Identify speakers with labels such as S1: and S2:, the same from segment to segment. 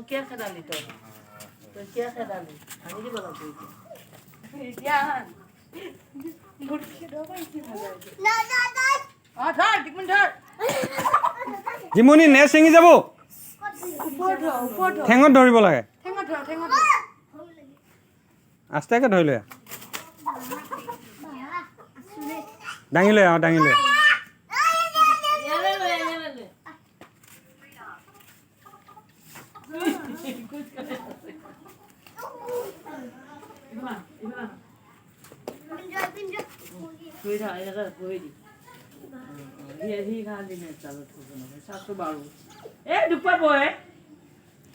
S1: কিয় খেদালি তই কিয় খেদালি আনি দিব লাগিব
S2: জিমনি নে চিঙি যাব ঠেঙত ধৰিব লাগে আস্তাকে ধৰি লৈ দাঙি লৈ দাঙি লৈ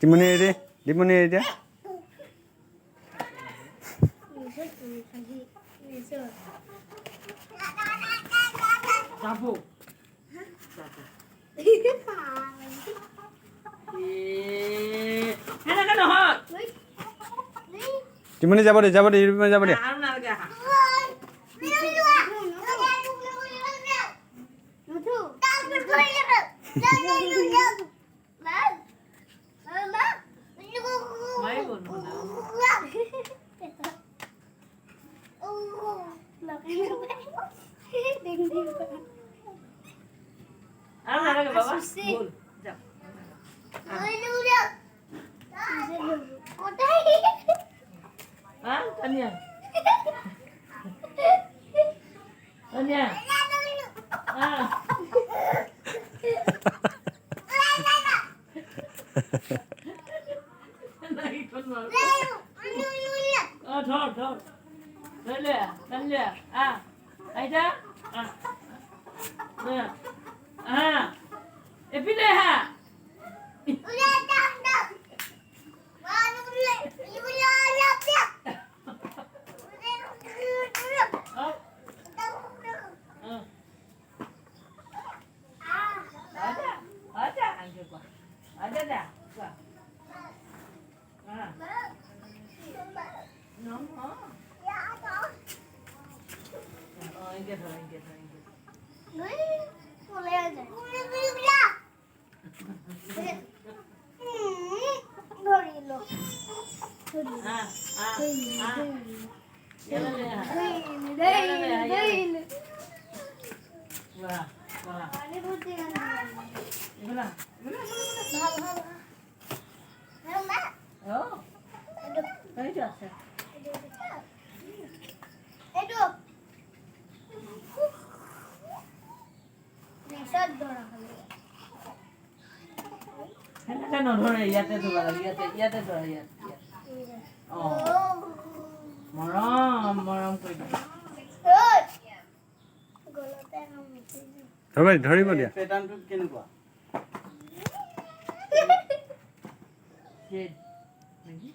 S2: দিমনি এৰি দিমনি এৰি দিয়া
S1: যাব
S2: দিমনি যাব দে যাব দে যাব দে
S1: নধৰে ইয়াতে ধৰা ইয়াতে ধৰা ইয়াতে মৰম মৰম কৰি
S2: ধৰিব দিয়া
S1: পেটাৰ্ণটো কেনেকুৱা নেকি